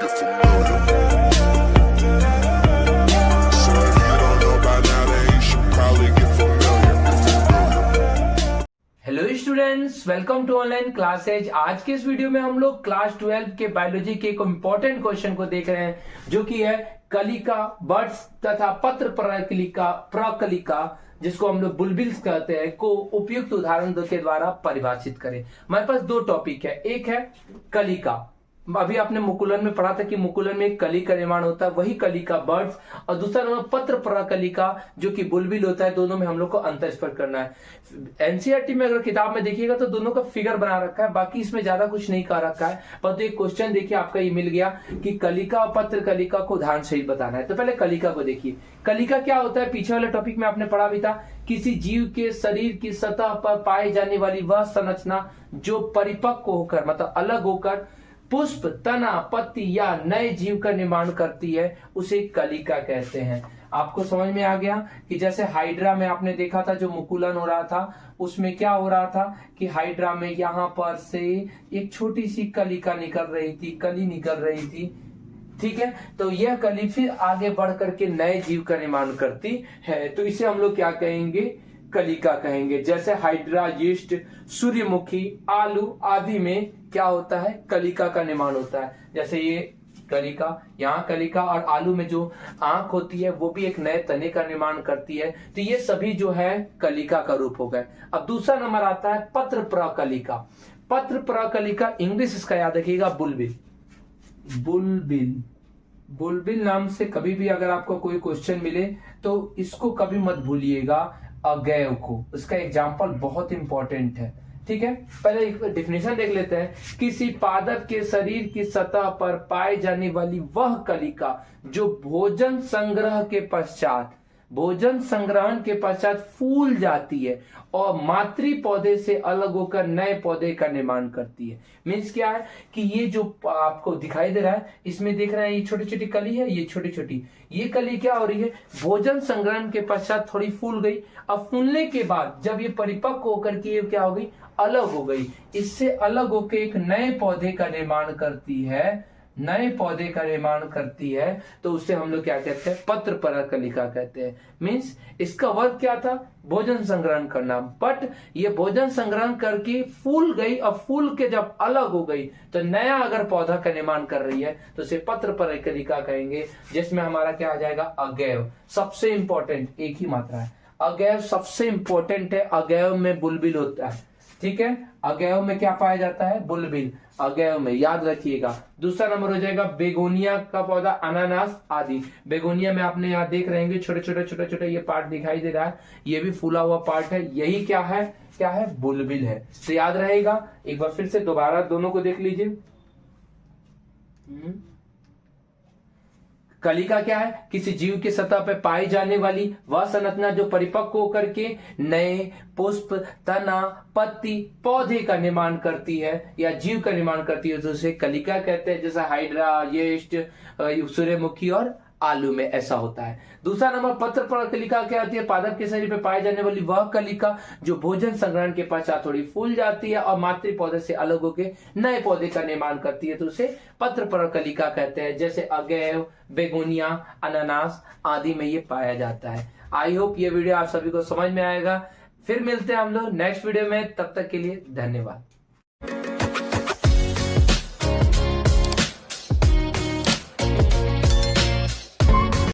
get familiar. So if you don't know by now, then you should probably get familiar. Hello students, welcome to online classes. आज के इस video में हम लोग class 12 के biology के एक इंपॉर्टेंट क्वेश्चन को देख रहे हैं, जो कि है कलिका बर्ड्स तथा पत्र प्रकलिका जिसको हम लोग बुलबिल्स कहते हैं को उपयुक्त उदाहरण के द्वारा परिभाषित करें। हमारे पास दो टॉपिक है, एक है कलिका, अभी आपने मुकुलन में पढ़ा था कि मुकुलन में एक कली का निर्माण होता है, वही कलिका बर्ड्स, और दूसरा नंबर पत्र प्रकलिका जो कि बुलबिल होता है। दोनों में हम लोग को अंतर स्पष्ट करना है। एनसीईआरटी में अगर किताब में देखिएगा तो दोनों का फिगर बना रखा है, बाकी इसमें ज्यादा कुछ नहीं कहा रखा है। पर तो एक क्वेश्चन देखिए आपका ये मिल गया कि कलिका और पत्र कलिका को उदाहरण सहित बताना है। तो पहले कलिका को देखिए। कलिका क्या होता है, पीछे वाले टॉपिक में आपने पढ़ा भी था, किसी जीव के शरीर की सतह पर पाई जाने वाली वह संरचना जो परिपक्व होकर मतलब अलग होकर पुष्प, तना, पत्ती या नए जीव का निर्माण करती है, उसे कलिका कहते हैं। आपको समझ में आ गया कि जैसे हाइड्रा में आपने देखा था जो मुकुलन हो रहा था, उसमें क्या हो रहा था कि हाइड्रा में यहां पर से एक छोटी सी कलिका निकल रही थी, कली निकल रही थी, ठीक है। तो यह कली फिर आगे बढ़ करके नए जीव का निर्माण करती है, तो इसे हम लोग क्या कहेंगे, कलिका कहेंगे। जैसे हाइड्रा, यीस्ट, सूर्यमुखी, आलू आदि में क्या होता है, कलिका का निर्माण होता है। जैसे ये कलिका, यहाँ कलिका, और आलू में जो आंख होती है वो भी एक नए तने का निर्माण करती है। तो ये सभी जो है कलिका का रूप हो गए। अब दूसरा नंबर आता है पत्र प्रकलिका। पत्र प्रकलिका इंग्लिश इसका याद रखिएगा, बुलबिल। बुलबिल, बुलबिल नाम से कभी भी अगर आपको कोई क्वेश्चन मिले तो इसको कभी मत भूलिएगा, अगैव को। इसका एग्जाम्पल बहुत इंपॉर्टेंट है, ठीक है। पहले एक डिफिनेशन देख लेते हैं। किसी पादप के शरीर की सतह पर पाई जाने वाली वह कलिका जो भोजन संग्रहण के पश्चात फूल जाती है और मातृ पौधे से अलग होकर नए पौधे का निर्माण करती है। मीन्स क्या है कि ये जो आपको दिखाई दे रहा है, इसमें देख रहे हैं ये छोटी छोटी कली है, ये छोटी छोटी ये कली क्या हो रही है, भोजन संग्रहण के पश्चात थोड़ी फूल गई। अब फूलने के बाद जब ये परिपक्व होकर के ये क्या हो गई, अलग हो गई। इससे अलग होकर एक नए पौधे का निर्माण करती है, नए पौधे का निर्माण करती है। तो उसे हम लोग क्या कहते हैं, पत्र प्रकलिका कहते हैं। मीन्स इसका वर्क क्या था, भोजन संग्रहण करना। बट ये भोजन संग्रहण करके फूल गई, और फूल के जब अलग हो गई तो नया अगर पौधा का निर्माण कर रही है तो उसे पत्र प्रकलिका कहेंगे, जिसमें हमारा क्या आ जाएगा, अगैव। सबसे इंपॉर्टेंट एक ही मात्रा है, अगैव सबसे इंपॉर्टेंट है। अगैव में बुलबिल होता है, ठीक है। अगैव में क्या पाया जाता है, बुलबिल, अगैव में, याद रखिएगा। दूसरा नंबर हो जाएगा बेगोनिया का पौधा, अनानास आदि। बेगोनिया में आपने यहाँ देख रहे हैं छोटे छोटे ये पार्ट दिखाई दे रहा है, ये भी फूला हुआ पार्ट है, यही क्या है, बुलबिल है। तो याद रहेगा। एक बार फिर से दोबारा दोनों को देख लीजिए। कलिका क्या है, किसी जीव की सतह पर पाई जाने वाली वह संरचना जो परिपक्व होकर के नए पुष्प, तना, पत्ती, पौधे का निर्माण करती है या जीव का निर्माण करती है, तो उसे कलिका कहते हैं। जैसे हाइड्रा, यीस्ट, सूर्यमुखी और आलू में ऐसा होता है। दूसरा नंबर पत्र प्रकलिका क्या होती है, पादप के शरीर पर पाई जाने वाली वह कलिका जो भोजन संग्रहण के पश्चात थोड़ी फूल जाती है और मातृ पौधे से अलग होकर नए पौधे का निर्माण करती है, तो उसे पत्र प्रकलिका कहते हैं। जैसे अगैव, बेगोनिया, अनानास आदि में ये पाया जाता है। आई होप ये वीडियो आप सभी को समझ में आएगा। फिर मिलते हैं हम लोग नेक्स्ट वीडियो में, तब तक के लिए धन्यवाद।